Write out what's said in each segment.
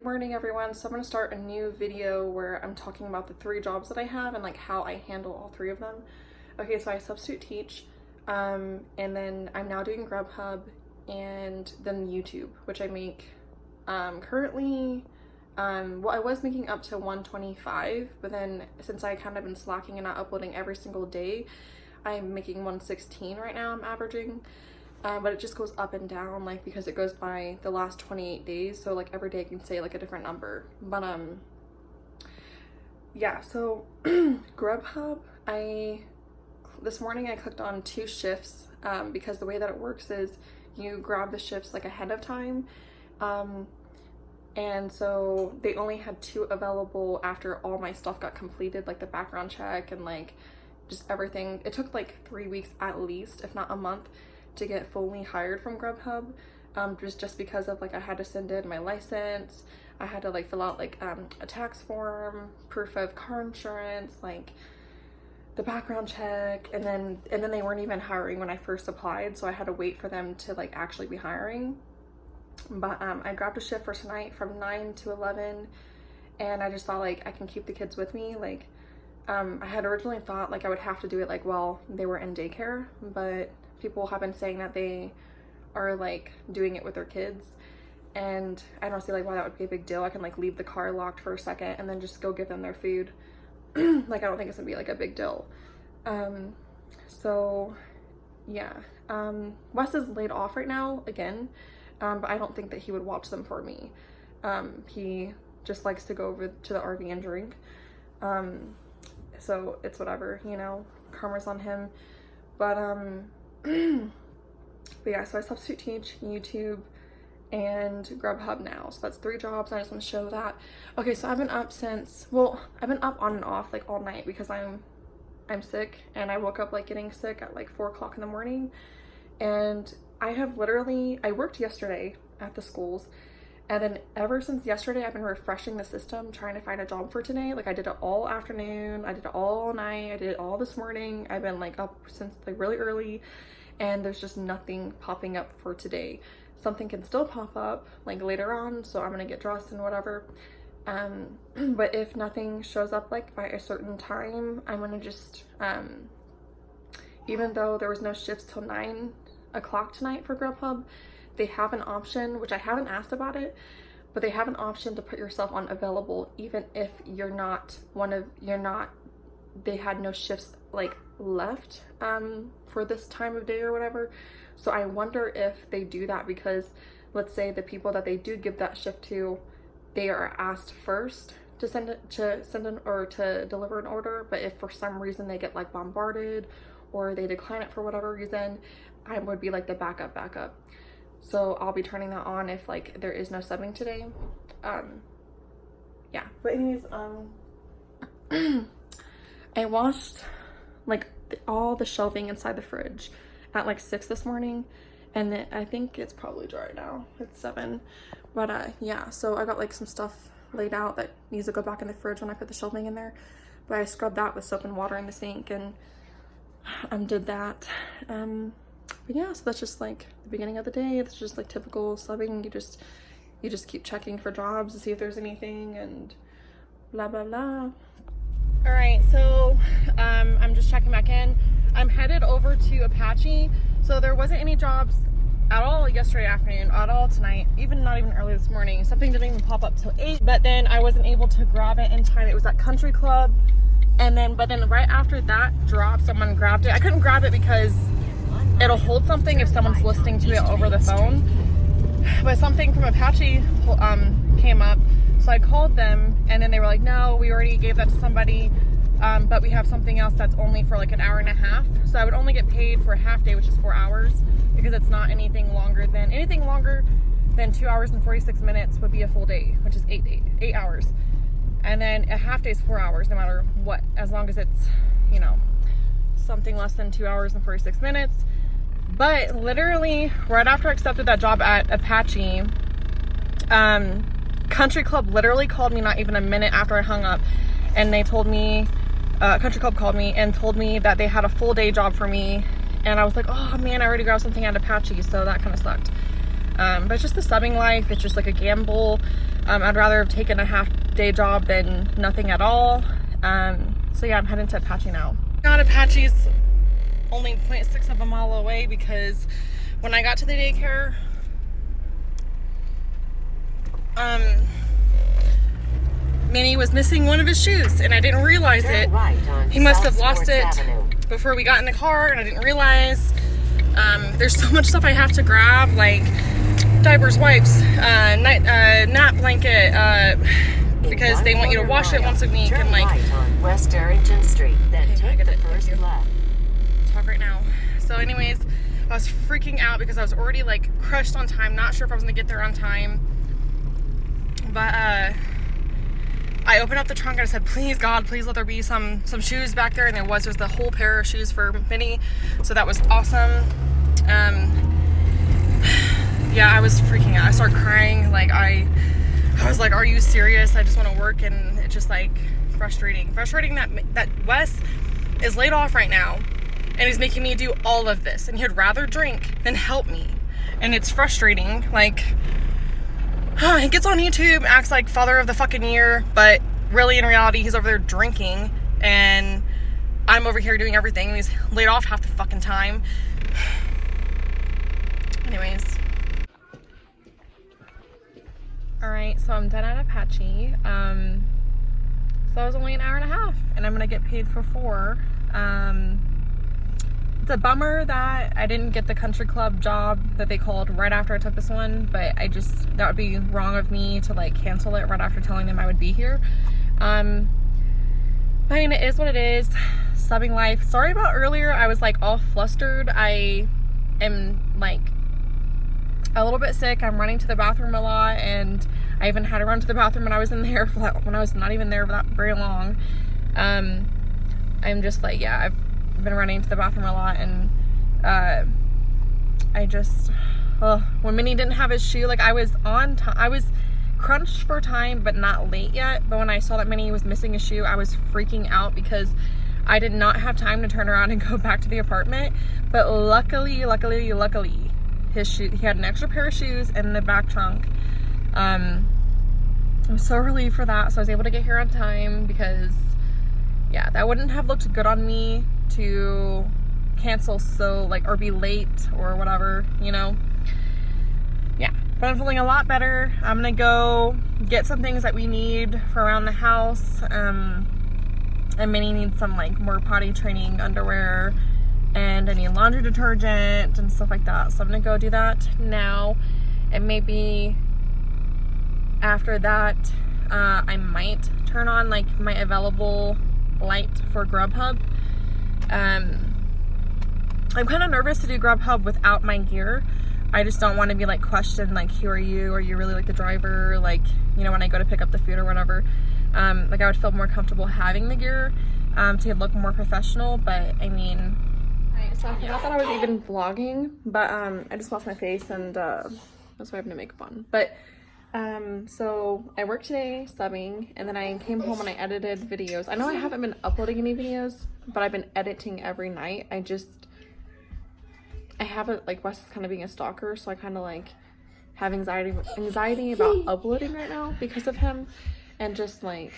Morning everyone. So I'm going to start a new video where I'm talking about the 3 jobs that I have and like how I handle all 3 of them. Okay, so I substitute teach, and then I'm now doing GrubHub and then YouTube, which I make currently, well, I was making up to 125, but then since I kind of been slacking and not uploading every single day, I'm making 116 right now. I'm averaging. But it just goes up and down, like, because it goes by the last 28 days, so like every day I can say like a different number. But yeah, so GrubHub, this morning I clicked on 2 shifts because the way that it works is you grab the shifts like ahead of time, and so they only had 2 available after all my stuff got completed, like the background check and like just everything. It took like 3 weeks at least, if not a month, to get fully hired from GrubHub, just because of like I had to send in my license, I had to like fill out like a tax form, proof of car insurance, like the background check, and then they weren't even hiring when I first applied, so I had to wait for them to like actually be hiring. But I grabbed a shift for tonight from 9 to 11, and I just thought like I can keep the kids with me. Like I had originally thought like I would have to do it like while they were in daycare, but people have been saying that they are like doing it with their kids, and I don't see like why that would be a big deal. I can like leave the car locked for a second and then just go give them their food. Like I don't think it's gonna be like a big deal. So yeah, Wes is laid off right now again, but I don't think that he would watch them for me. He just likes to go over to the RV and drink, so it's whatever, you know, karma's on him. But but yeah, so I substitute teach, YouTube, and GrubHub now. So that's 3 jobs. I just want to show that. Okay, so I've been up since, well, I've been up on and off like all night because I'm sick, and I woke up like getting sick at like 4 o'clock in the morning. And I worked yesterday at the schools, and then ever since yesterday I've been refreshing the system trying to find a job for today. Like I did it all afternoon, I did it all night, I did it all this morning. I've been like up since like really early, and there's just nothing popping up for today. Something can still pop up like later on, so I'm gonna get dressed and whatever. But if nothing shows up like by a certain time, I'm gonna just even though there was no shifts till 9 o'clock tonight for GrubHub, they have an option, which I haven't asked about it, but they have an option to put yourself on available even if they had no shifts like left for this time of day or whatever. So I wonder if they do that because let's say the people that they do give that shift to, they are asked first to to deliver an order, but if for some reason they get like bombarded or they decline it for whatever reason, I would be like the backup. So I'll be turning that on if like there is no subbing today. Yeah, but anyways, I washed like all the shelving inside the fridge at like 6 this morning, and then I think it's probably dry now. It's 7, but yeah, so I got like some stuff laid out that needs to go back in the fridge when I put the shelving in there, but I scrubbed that with soap and water in the sink and did that. But yeah, so that's just like the beginning of the day. It's just like typical subbing. You just keep checking for jobs to see if there's anything and blah blah blah. All right, so I'm just checking back in. I'm headed over to Apache. So there wasn't any jobs at all yesterday afternoon, at all tonight, not even early this morning. Something didn't even pop up till 8, but then I wasn't able to grab it in time. It was at Country Club, but then right after that drop, someone grabbed it. I couldn't grab it because it'll hold something if someone's listening to it over the phone, but something from Apache came up, so I called them, and then they were like, no, we already gave that to somebody, but we have something else that's only for like an hour and a half, so I would only get paid for a half day, which is 4 hours, because it's not anything longer than 2 hours and 46 minutes would be a full day, which is 8 hours, and then a half day is 4 hours no matter what, as long as it's, you know, something less than 2 hours and 46 minutes. But literally right after I accepted that job at Apache, Country Club literally called me not even a minute after I hung up, and they told me, Country Club called me and told me that they had a full day job for me, and I was like, oh man, I already grabbed something at Apache, so that kind of sucked. But it's just the subbing life. It's just like a gamble. I'd rather have taken a half-day job than nothing at all. So yeah, I'm heading to Apache now. God, Apache's only 0.6 of a mile away because when I got to the daycare, Manny was missing one of his shoes and I didn't realize it. He must have lost it before we got in the car and I didn't realize. There's so much stuff I have to grab, like diapers, wipes, nap blanket, because they want you to wash it once a week and like West Arrington Street, then take the first left. Talk right now. So anyways, I was freaking out because I was already like crushed on time, not sure if I was gonna get there on time. But I opened up the trunk and I said, please God, please let there be some shoes back there, and there was the whole pair of shoes for Minnie, so that was awesome. Yeah, I was freaking out. I started crying. Like I was like, are you serious? I just want to work, and it's just like frustrating that Wes is laid off right now and he's making me do all of this, and he'd rather drink than help me, and it's frustrating. Like he gets on YouTube, acts like father of the fucking year, but really in reality he's over there drinking and I'm over here doing everything, and he's laid off half the fucking time. Anyways, alright, so I'm done at Apache. So that was only an hour and a half and I'm gonna get paid for 4. It's a bummer that I didn't get the country club job that they called right after I took this one, but that would be wrong of me to like cancel it right after telling them I would be here. I mean, it is what it is. Subbing life. Sorry about earlier. I was like all flustered. I am like a little bit sick. I'm running to the bathroom a lot, and I even had to run to the bathroom when I was in there when I was not even there for that very long. I'm just like, yeah, I've been running to the bathroom a lot, and I just when Minnie didn't have his shoe, like I was on time, I was crunched for time but not late yet, but when I saw that Minnie was missing a shoe, I was freaking out because I did not have time to turn around and go back to the apartment. But luckily his shoe, he had an extra pair of shoes in the back trunk. I'm so relieved for that, so I was able to get here on time, because yeah, that wouldn't have looked good on me to cancel or be late or whatever, you know. Yeah, but I'm feeling a lot better. I'm gonna go get some things that we need for around the house, and Minnie needs some like more potty training underwear, and I need laundry detergent and stuff like that, so I'm gonna go do that now, and maybe after that I might turn on like my available light for GrubHub. I'm kind of nervous to do GrubHub without my gear. I just don't want to be like questioned, like, who are you? Are you really like the driver? Like, you know, when I go to pick up the food or whatever. Like I would feel more comfortable having the gear to look more professional. But I mean, so I forgot that I was even vlogging, but I just washed my face, and that's why I have no makeup on. But so I worked today subbing, and then I came home and I edited videos. I know I haven't been uploading any videos, but I've been editing every night. I have it, like, Wes is kind of being a stalker, so I kind of like have anxiety about uploading right now because of him, and just like,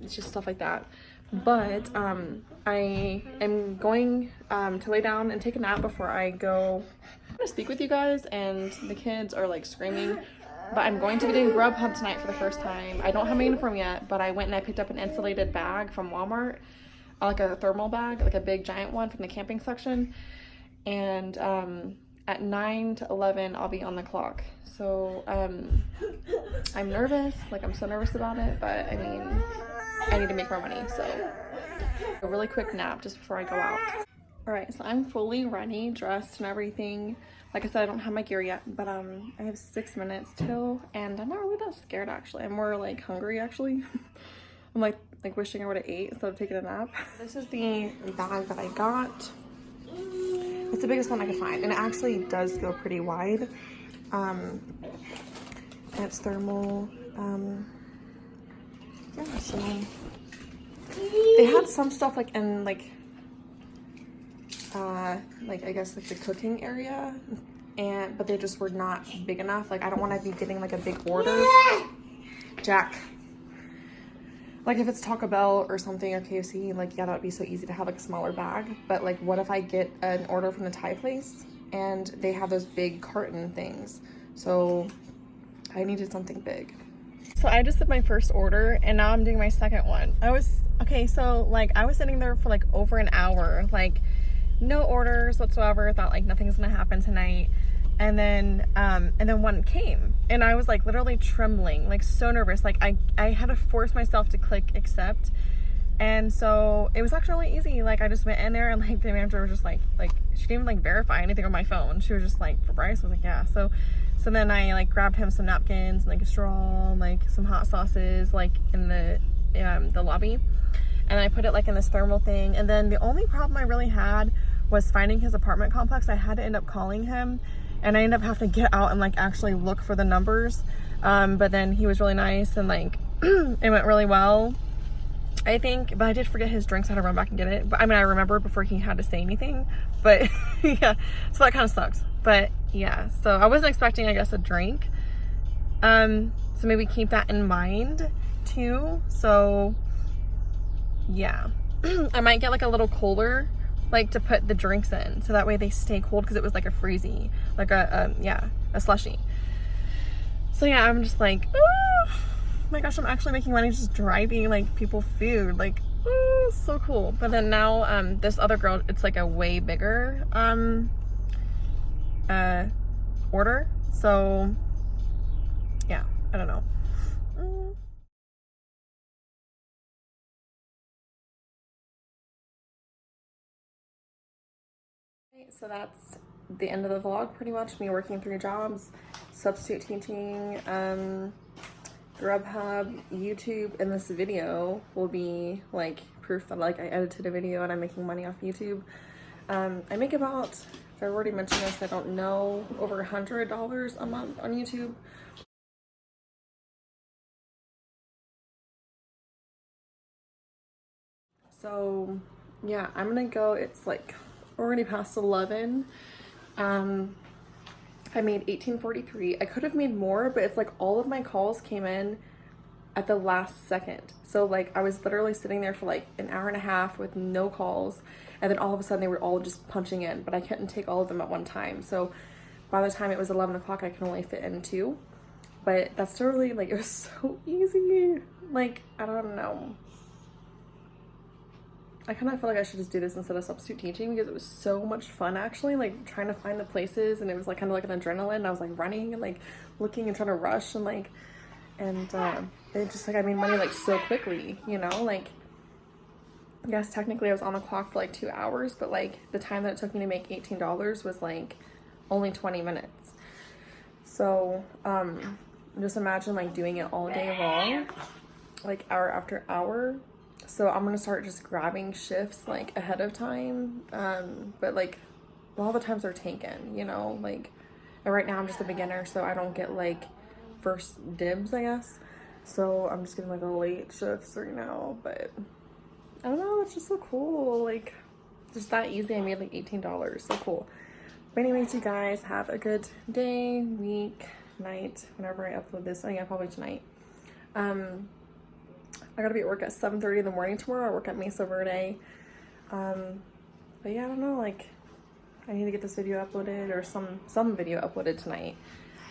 it's just stuff like that. But I am going to lay down and take a nap before I go. I'm gonna speak with you guys, and the kids are like screaming. But I'm going to be doing GrubHub tonight for the first time. I don't have my uniform yet, but I went and I picked up an insulated bag from Walmart, like a thermal bag, like a big giant one from the camping section. And at 9 to 11, I'll be on the clock. So I'm nervous, like I'm so nervous about it, but I mean, I need to make more money, so a really quick nap just before I go out. All right, so I'm fully ready, dressed and everything. Like I said, I don't have my gear yet, but I have 6 minutes till, and I'm not really that scared actually. I'm more like hungry actually. I'm like wishing I would have ate instead of taking a nap. This is the bag that I got. It's the biggest one I could find, and it actually does go pretty wide. And it's thermal. Yeah, so they had some stuff like in I guess like the cooking area, but they just were not big enough. Like I don't want to be getting like a big order. Jack. Like if it's Taco Bell or something or KFC, like yeah, that would be so easy to have like a smaller bag. But like what if I get an order from the Thai place and they have those big carton things? So I needed something big. So I just did my first order and now I'm doing my second one. So like I was sitting there for like over an hour, like no orders whatsoever, thought like nothing's gonna happen tonight. And then one came and I was like literally trembling, like so nervous. Like I had to force myself to click accept. And so it was actually really easy. Like I just went in there and like the manager was just like she didn't even like verify anything on my phone. She was just like, for Bryce? I was like, yeah. So then I like grabbed him some napkins, and, like a straw, and, like some hot sauces, like in the lobby. And I put it like in this thermal thing. And then the only problem I really had was finding his apartment complex. I had to end up calling him and I ended up having to get out and like actually look for the numbers. But then he was really nice and like it went really well, I think. But I did forget his drinks. I had to run back and get it. But I mean, I remembered before he had to say anything. But yeah, so that kind of sucks. But yeah, so I wasn't expecting, I guess, a drink. So maybe keep that in mind too. So yeah, I might get like a little cooler, like to put the drinks in, so that way they stay cold, because it was like a freezy, like a slushy. So yeah, I'm just like, oh my gosh, I'm actually making money just driving like people food, like, oh, so cool. But then now this other girl, it's like a way bigger order, so yeah, I don't know. So that's the end of the vlog, pretty much. Me working 3 jobs, substitute teaching, GrubHub, YouTube, and this video will be like proof that like I edited a video and I'm making money off YouTube. I make about, if I've already mentioned this, I don't know, over $100 a month on YouTube. So yeah, I'm gonna go. It's like already past 11. I made $18.43. I could have made more, but it's like all of my calls came in at the last second. So like I was literally sitting there for like an hour and a half with no calls, and then all of a sudden they were all just punching in, but I couldn't take all of them at one time. So by the time it was 11 o'clock, I can only fit in 2. But that's still really, like, it was so easy. Like, I don't know. I kind of feel like I should just do this instead of substitute teaching, because it was so much fun actually, like trying to find the places, and it was like kind of like an adrenaline. I was like running and like looking and trying to rush and like, and it just like, I made money like so quickly, you know, like, yes, technically I was on the clock for like 2 hours, but like the time that it took me to make $18 was like only 20 minutes. So just imagine like doing it all day long, like hour after hour. So I'm gonna start just grabbing shifts like ahead of time, but like all the times are taken, you know, like, and right now I'm just a beginner, so I don't get like first dibs, I guess. So I'm just getting like the late shifts right now, but I don't know, it's just so cool, like just that easy. I made like $18, so cool. But anyways, you guys have a good day, week, night, whenever I upload this. Oh yeah, probably tonight. I gotta be at work at 7:30 in the morning tomorrow. I work at Mesa Verde. But yeah, I don't know, like, I need to get this video uploaded, or some video uploaded tonight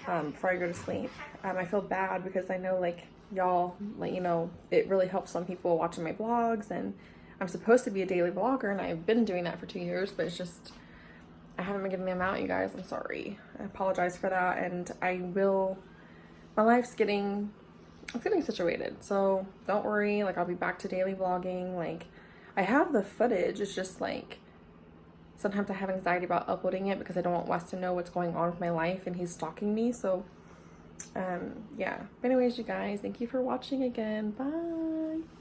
before I go to sleep. I feel bad because I know like y'all, like, you know, it really helps some people watching my vlogs, and I'm supposed to be a daily vlogger and I've been doing that for 2 years, but it's just, I haven't been getting them out, you guys. I'm sorry. I apologize for that, and I will, my life's getting, it's getting situated, so don't worry, like I'll be back to daily vlogging. Like I have the footage, it's just like sometimes I have anxiety about uploading it because I don't want Wes to know what's going on with my life and he's stalking me. So yeah, but anyways, you guys, thank you for watching again. Bye.